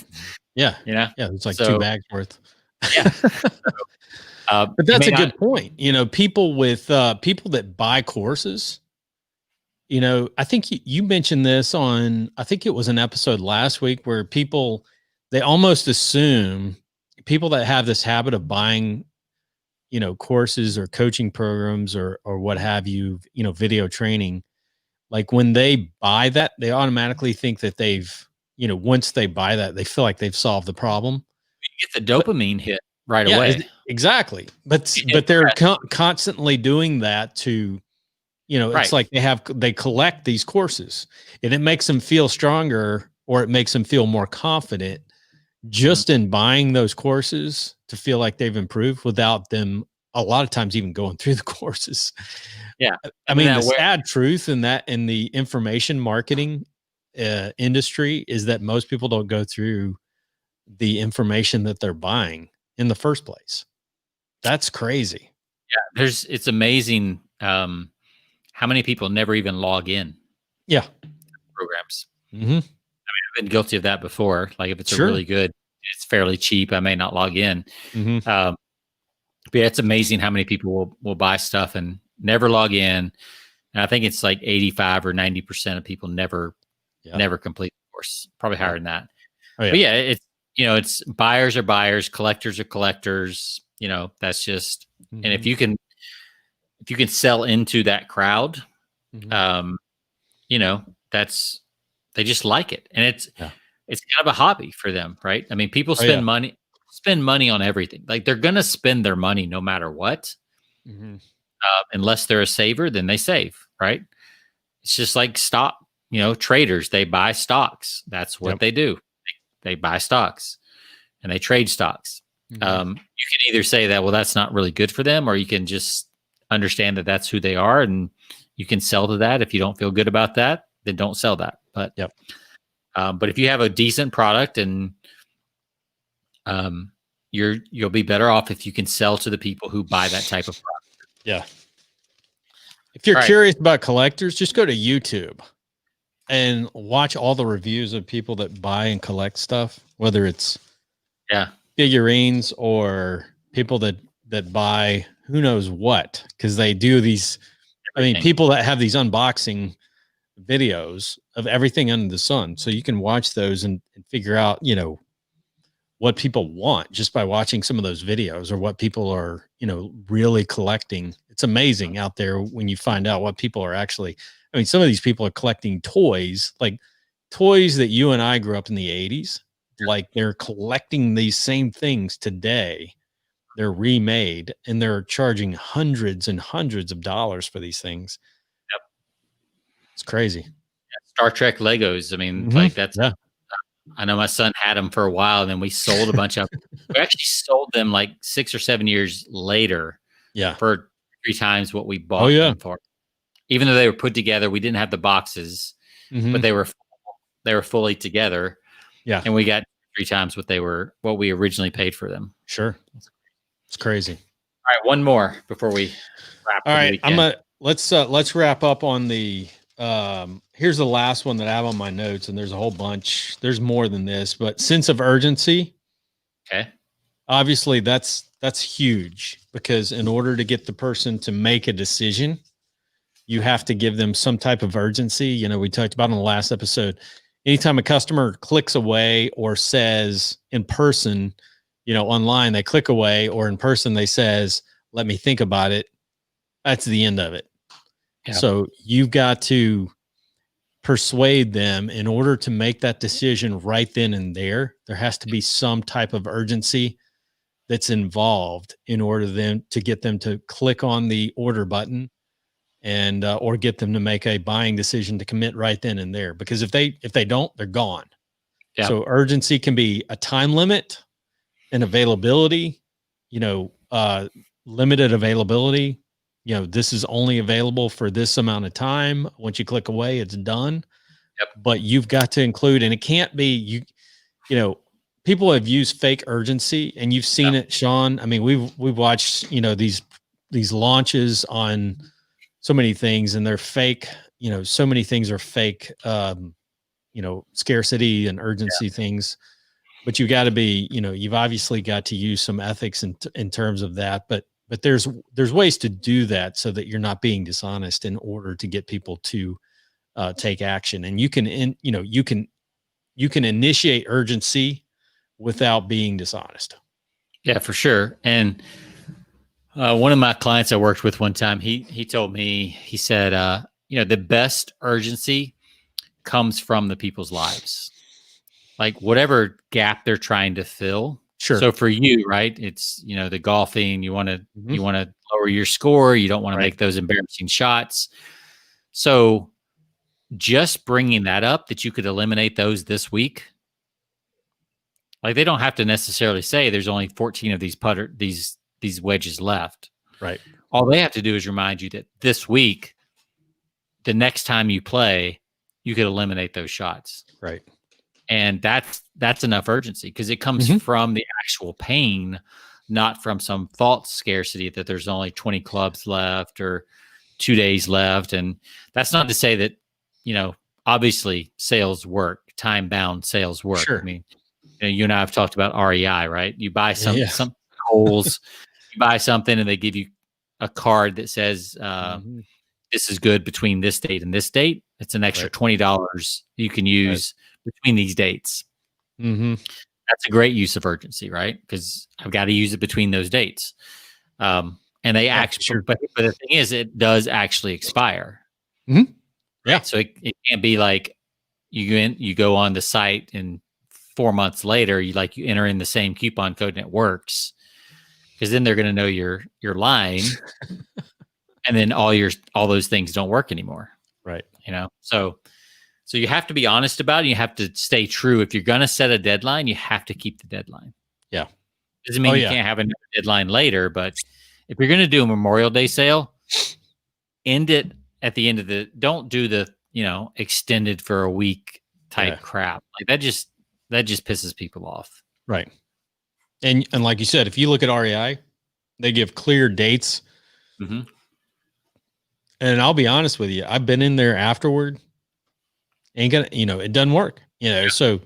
Yeah. Yeah. It's like 2 bags worth. Yeah. But that's a good point. People that buy courses, I think you mentioned this on, I think it was an episode last week where they almost assume people that have this habit of buying, courses or coaching programs or what have you, video training, like when they buy that, they automatically think that they've, once they buy that, they feel like they've solved the problem. You get the dopamine hit right away. Exactly. But they're constantly doing that to, it's like they collect these courses and it makes them feel stronger, or it makes them feel more confident just in buying those courses to feel like they've improved without them a lot of times even going through the courses. Yeah. I mean, the sad truth in the information marketing industry is that most people don't go through the information that they're buying in the first place. That's crazy. Yeah. It's amazing. How many people never even log in? Yeah. Programs. I mean, been guilty of that before. Like if it's a really good, it's fairly cheap, I may not log in. But yeah, it's amazing how many people will buy stuff and never log in. And I think it's like 85 or 90% of people never complete the course. Probably higher than that. Oh, yeah. But yeah, it's, it's buyers are buyers, collectors are collectors. That's just, and if you can sell into that crowd, that's, they just like it. And it's kind of a hobby for them, right? I mean, people spend money on everything. Like they're going to spend their money no matter what. Unless they're a saver, then they save, right? It's just like stock, traders, they buy stocks. That's what they do. They buy stocks and they trade stocks. You can either say that, well, that's not really good for them, or you can just understand that that's who they are and you can sell to that. If you don't feel good about that, then don't sell that. But, but if you have a decent product and, you'll be better off if you can sell to the people who buy that type of product. Yeah. If you're curious about collectors, just go to YouTube and watch all the reviews of people that buy and collect stuff, whether it's figurines or people that buy who knows what, because they do these, people that have these unboxing videos of everything under the sun. So you can watch those and figure out, what people want just by watching some of those videos, or what people are, really collecting. It's amazing out there when you find out what people are actually, some of these people are collecting toys, like toys that you and I grew up in the 80s. Like they're collecting these same things today. They're remade and they're charging hundreds and hundreds of dollars for these things. It's crazy. Star Trek Legos. Like that's, I know my son had them for a while, and then we sold a bunch of them. We actually sold them like 6 or 7 years later for 3 times what we bought them for. Even though they were put together, we didn't have the boxes, but they were fully together. Yeah. And we got 3 times what we originally paid for them. Sure. It's crazy. All right. One more before we wrap. All right. Let's wrap up on the, here's the last one that I have on my notes, and there's a whole bunch. There's more than this, but sense of urgency. Okay. Obviously that's huge, because in order to get the person to make a decision, you have to give them some type of urgency. We talked about in the last episode, anytime a customer clicks away or says in person, online, they click away, or in person, they says, let me think about it. That's the end of it. Yeah. So you've got to persuade them in order to make that decision right then and there. There has to be some type of urgency that's involved in order then to get them to click on the order button and, or get them to make a buying decision to commit right then and there. Because if they don't, they're gone. Yeah. So urgency can be a time limit and availability, limited availability. This is only available for this amount of time. Once you click away, it's done. Yep. But you've got to include, and it can't be, people have used fake urgency, and you've seen it, Sean. We've watched, these launches on so many things, and they're fake, so many things are fake, scarcity and urgency things. But you got to be, you've obviously got to use some ethics in terms of that, but there's ways to do that so that you're not being dishonest in order to get people to take action. And you can initiate urgency without being dishonest. Yeah, for sure. And one of my clients I worked with one time, he told me, he said, the best urgency comes from the people's lives, like whatever gap they're trying to fill. Sure. So for you, right, it's, the golfing, you want to lower your score. You don't want to make those embarrassing shots. So just bringing that up, that you could eliminate those this week. Like they don't have to necessarily say there's only 14 of these wedges left. Right. All they have to do is remind you that this week, the next time you play, you could eliminate those shots. Right. And that's enough urgency, because it comes from the actual pain, not from some false scarcity that there's only 20 clubs left or 2 days left. And that's not to say that, obviously sales work. time-bound sales work. Sure. I mean, you and I have talked about REI, right? You buy some Kohl's, you buy something and they give you a card that says, this is good between this date and this date. It's an extra $20 you can use between these dates. That's a great use of urgency, right? Because I've got to use it between those dates. And they actually, but the thing is, it does actually expire. Right? So it can't be like you go on the site and 4 months later, you enter in the same coupon code and it works, because then they're going to know you're lying, and then all those things don't work anymore. Right. So you have to be honest about it. You have to stay true. If you're going to set a deadline, you have to keep the deadline. Yeah. Doesn't mean you can't have another deadline later, but if you're going to do a Memorial Day sale, end it at the end of don't do the, extended for a week type crap. Like that just pisses people off. Right. And like you said, if you look at REI, they give clear dates. And I'll be honest with you, I've been in there afterward. Ain't gonna, it doesn't work. So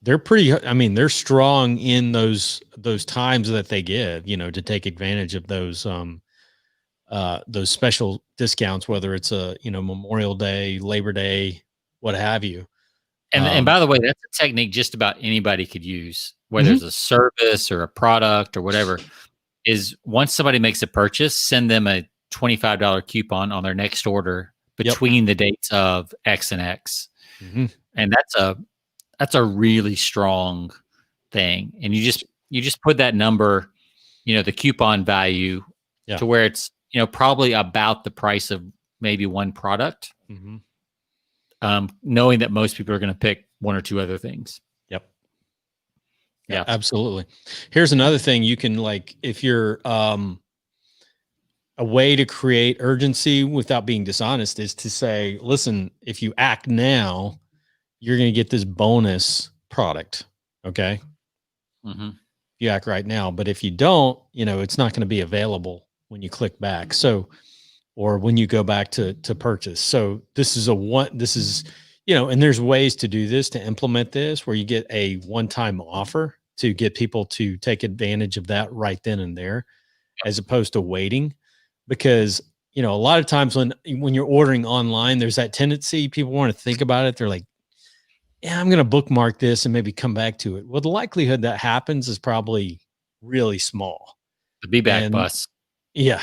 they're they're strong in those times that they give, to take advantage of those special discounts, whether it's a, Memorial Day, Labor Day, what have you. And by the way, that's a technique just about anybody could use, whether it's a service or a product or whatever, is once somebody makes a purchase, send them a $25 coupon on their next order between the dates of X and X. And that's a really strong thing. And you just put that number, the coupon value to where it's, probably about the price of maybe one product, knowing that most people are going to pick one or two other things. Yeah, absolutely. Here's another thing you can, if you're, a way to create urgency without being dishonest is to say, listen, if you act now, you're going to get this bonus product. Okay. You act right now, but if you don't, it's not going to be available when you click back. So, or when you go back to purchase. So this is and there's ways to do this, to implement this, where you get a one-time offer to get people to take advantage of that right then and there, as opposed to waiting. Because, a lot of times when you're ordering online, there's that tendency, people want to think about it. They're like, yeah, I'm going to bookmark this and maybe come back to it. Well, the likelihood that happens is probably really small. The be back bus. Yeah.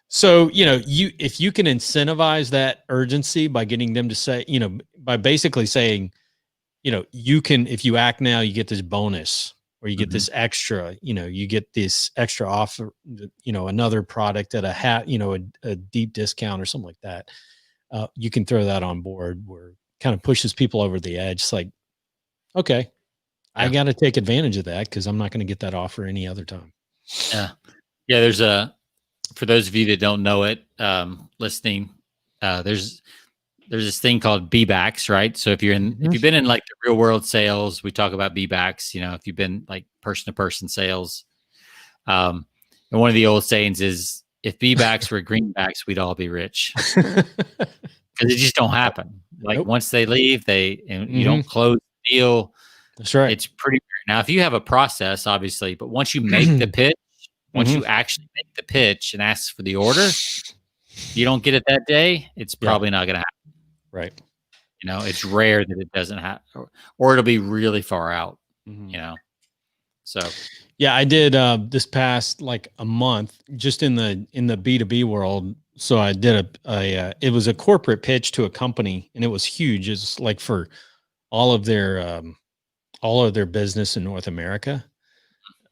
So, if you can incentivize that urgency by getting them to say, by basically saying, you can, if you act now, you get this bonus, or you get this extra, you get this extra offer, another product at a deep discount or something like that. You can throw that on board, where it kind of pushes people over the edge. It's like, okay, I got to take advantage of that, because I'm not going to get that offer any other time. Yeah. There's for those of you that don't know it, listening, there's this thing called B-backs, right? So if you've been in like the real world sales, we talk about B-backs, if you've been like person to person sales. And one of the old sayings is, if B-backs were greenbacks, we'd all be rich. Because it just don't happen. Like once they leave, you don't close the deal. That's right. It's pretty weird. Now, if you have a process, obviously, but once you make the pitch, once you actually make the pitch and ask for the order, you don't get it that day, it's probably not going to happen. Right. It's rare that it doesn't happen, or it'll be really far out, So. Yeah, I did this past a month just in the B2B world. So I did it was a corporate pitch to a company, and it was huge. It's like for all of their business in North America.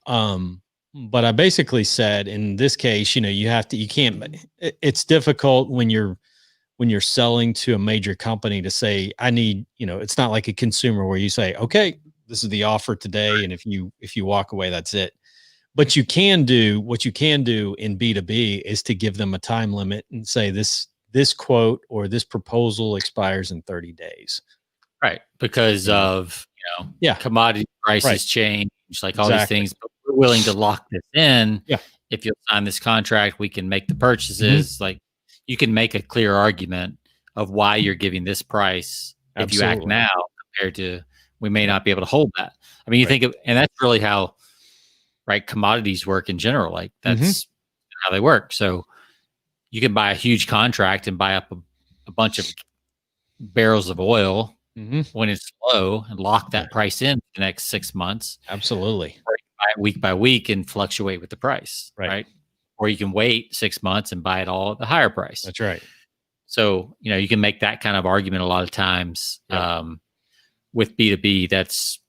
But I basically said, in this case, it's difficult when you're selling to a major company to say, I need, it's not like a consumer where you say, okay, this is the offer today, and if you walk away, that's it. But what you can do in B2B is to give them a time limit and say, this quote or this proposal expires in 30 days. Right. Because of, commodity prices change, like all these things, but we're willing to lock this in. Yeah. If you'll sign this contract, we can make the purchases. Like, you can make a clear argument of why you're giving this price. If you act now compared to, we may not be able to hold that. I mean, you think of, and that's really how, right, commodities work in general. Like that's how they work. So you can buy a huge contract and buy up a bunch of barrels of oil when it's low and lock that price in for the next 6 months. Absolutely. Or you can buy it week by week and fluctuate with the price. Right. Or you can wait 6 months and buy it all at the higher price. That's right. So, you can make that kind of argument a lot of times. With B2B, that's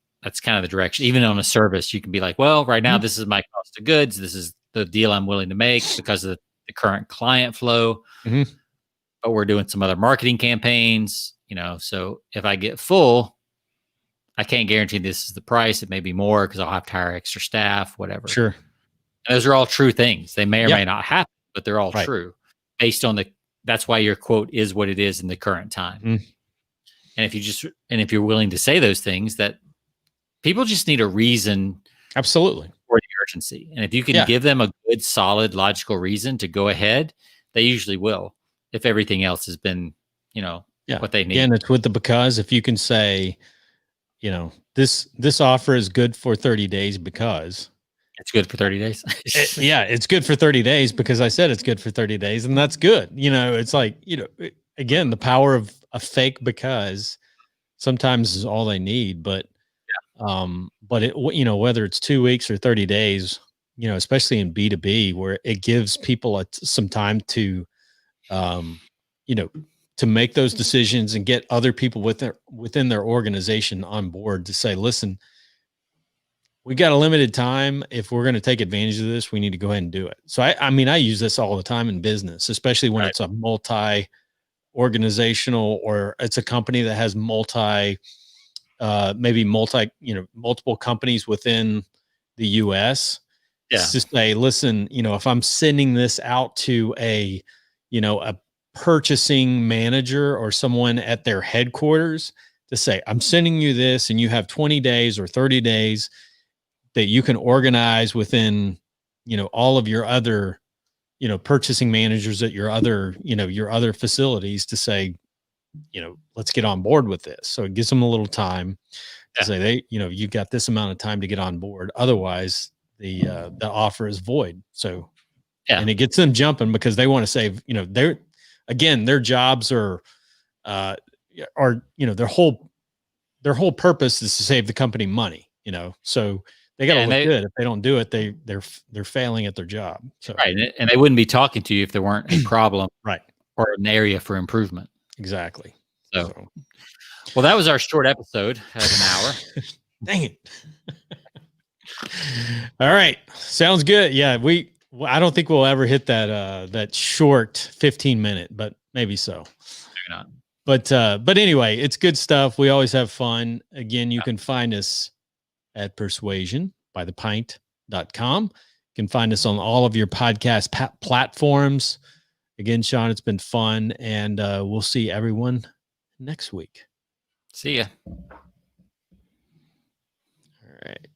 kind of the direction. Even on a service, you can be like, well, right now, this is my cost of goods. This is the deal I'm willing to make because of the current client flow. But we're doing some other marketing campaigns, so if I get full, I can't guarantee this is the price. It may be more because I'll have to hire extra staff, whatever. Sure. And those are all true things. They may or may not happen, but they're all true based on that's why your quote is what it is in the current time. And if you're willing to say those things, that people just need a reason. Absolutely. For the urgency. And if you can give them a good, solid, logical reason to go ahead, they usually will, if everything else has been, what they need. Again, it's with the because. If you can say, this offer is good for 30 days because it's good for 30 days. It's good for 30 days because I said it's good for 30 days, and that's good. It's like, again, the power of a fake because sometimes is all they need, but it, whether it's 2 weeks or 30 days, especially in B2B where it gives people some time to, to make those decisions and get other people within their organization on board to say, listen, we got a limited time. If we're going to take advantage of this, we need to go ahead and do it. So I use this all the time in business, especially when it's a multi-organizational or it's a company that has multiple companies within the US. It's just say, listen, if I'm sending this out to a purchasing manager or someone at their headquarters to say, I'm sending you this and you have 20 days or 30 days that you can organize within, all of your other, purchasing managers at your other, your other facilities to say, let's get on board with this. So it gives them a little time to say you've got this amount of time to get on board. Otherwise the offer is void. So, and it gets them jumping because they want to save, their jobs are, their whole purpose is to save the company money, so they got to look good. If they don't do it, they're failing at their job. So. Right. And they wouldn't be talking to you if there weren't a problem or an area for improvement. Exactly. So, well, that was our short episode of an hour. Dang it. All right. Sounds good. Yeah. I don't think we'll ever hit that short 15-minute, but maybe so. Maybe not. But anyway, it's good stuff. We always have fun. Again, you can find us at persuasionbythepint.com. You can find us on all of your podcast platforms. Again, Sean, it's been fun, and we'll see everyone next week. See ya. All right.